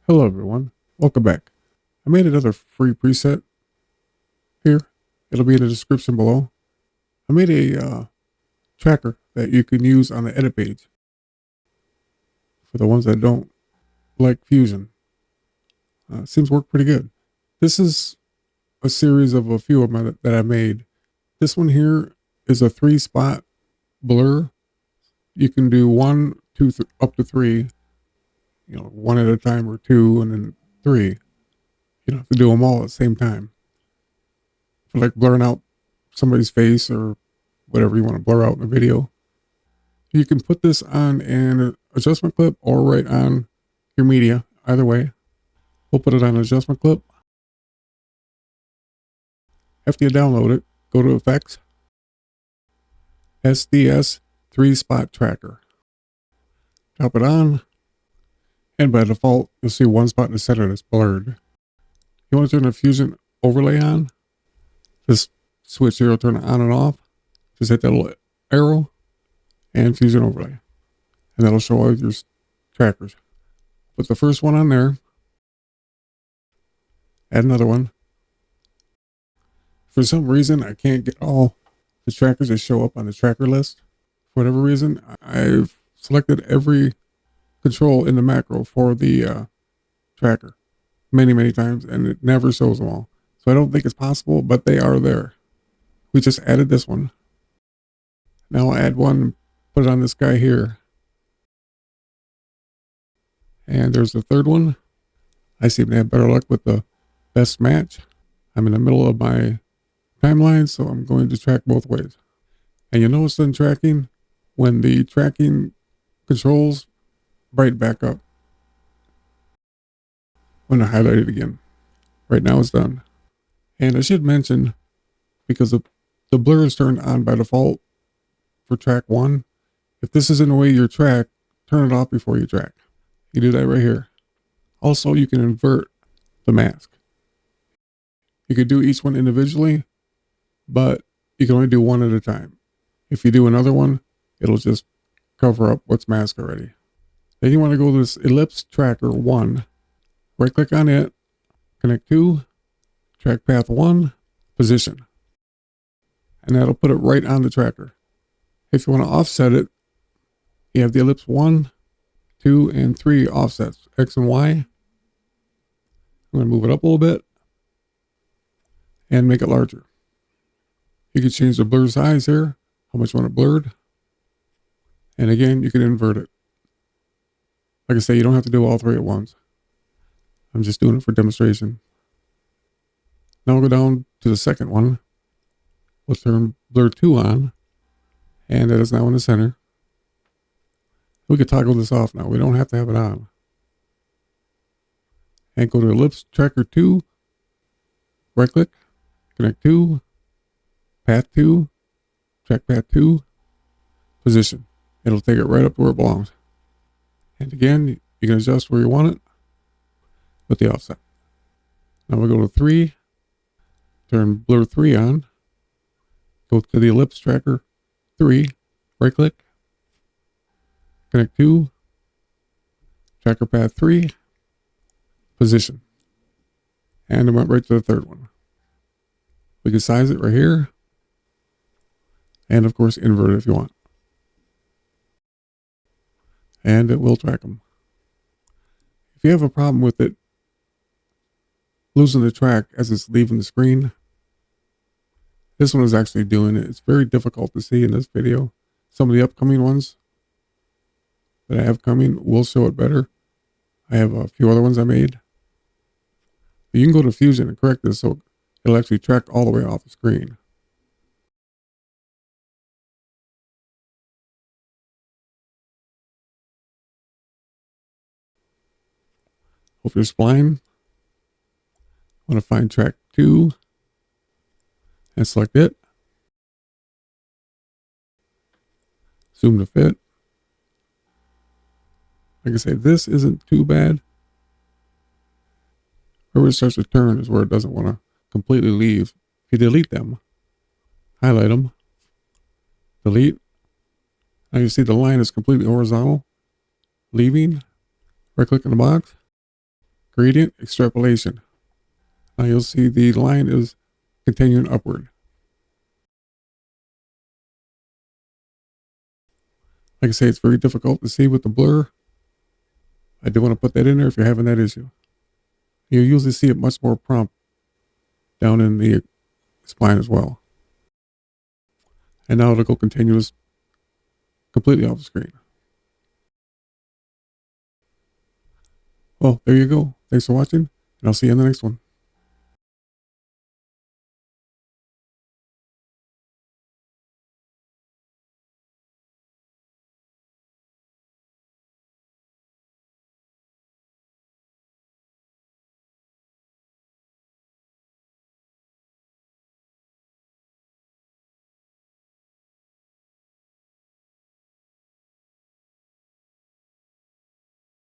Hello everyone, welcome back. I made another free preset here. It'll be in the description below. I made a tracker that you can use on the edit page for the ones that don't like Fusion. Seems to work pretty good. This is a series of a few of them that I made. This one here is a 3-spot blur. You can do one, two, up to three, one at a time or two and then three. You don't have to do them all at the same time. For like blurring out somebody's face or whatever you want to blur out in a video. You can put this on an adjustment clip or right on your media. Either way, we'll put it on an adjustment clip. After you download it, go to Effects, SDS 3-spot tracker. Drop it on, and by default, you'll see one spot in the center that's blurred. You want to turn the Fusion overlay on? Just switch here, turn it on and off. Just hit that little arrow and Fusion overlay, and that'll show all your trackers. Put the first one on there, add another one. For some reason, I can't get all the trackers that show up on the tracker list. For whatever reason, I've selected every control in the macro for the tracker many times, and it never shows them all. So I don't think it's possible, but they are there. We just added this one. Now I'll add one, put it on this guy here. And there's the third one. I seem to have better luck with the best match. I'm in the middle of my timeline, so I'm going to track both ways. And you notice in tracking, when the tracking controls brighten back up, I'm going to highlight it again. Right now it's done. And I should mention, because the blur is turned on by default for track 1, if this is in the way you track, turn it off before you track. You do that right here. Also, you can invert the mask. You could do each one individually, but you can only do one at a time. If you do another one, it'll just cover up what's masked already. Then you want to go to this ellipse tracker 1. Right click on it, connect to, track path 1, position. And that'll put it right on the tracker. If you want to offset it, you have the ellipse 1, 2, and 3 offsets, X and Y. I'm going to move it up a little bit and make it larger. You can change the blur size here, how much you want it blurred. And again, you can invert it. Like I say, you don't have to do all three at once. I'm just doing it for demonstration. Now we'll go down to the second one. We'll turn blur 2 on, and that is now in the center. We can toggle this off now. We don't have to have it on. And go to ellipse tracker 2, right click, connect to, path 2, track path 2, position. It'll take it right up to where it belongs. And again, you can adjust where you want it with the offset. Now we'll go to 3, turn blur 3 on, go to the ellipse tracker 3, right click, connect to, tracker path 3, position. And I went right to the third one. We can size it right here. And of course, invert it if you want. And it will track them. If you have a problem with it losing the track as it's leaving the screen, this one is actually doing it. It's very difficult to see in this video. Some of the upcoming ones that I have coming will show it better. I have a few other ones I made. But you can go to Fusion and correct this so it'll actually track all the way off the screen. Over your spline, I want to find track 2 and select it. Zoom to fit. Like I say, this isn't too bad. Where it starts to turn is where it doesn't want to completely leave. If you delete them, highlight them, delete. Now you see the line is completely horizontal. Leaving, right click on the box, gradient extrapolation. Now you'll see the line is continuing upward. Like I say, it's very difficult to see with the blur. I do want to put that in there if you're having that issue. You'll usually see it much more prompt down in the spline as well. And now it'll go continuous completely off the screen. Well, there you go. Thanks for watching, and I'll see you in the next one.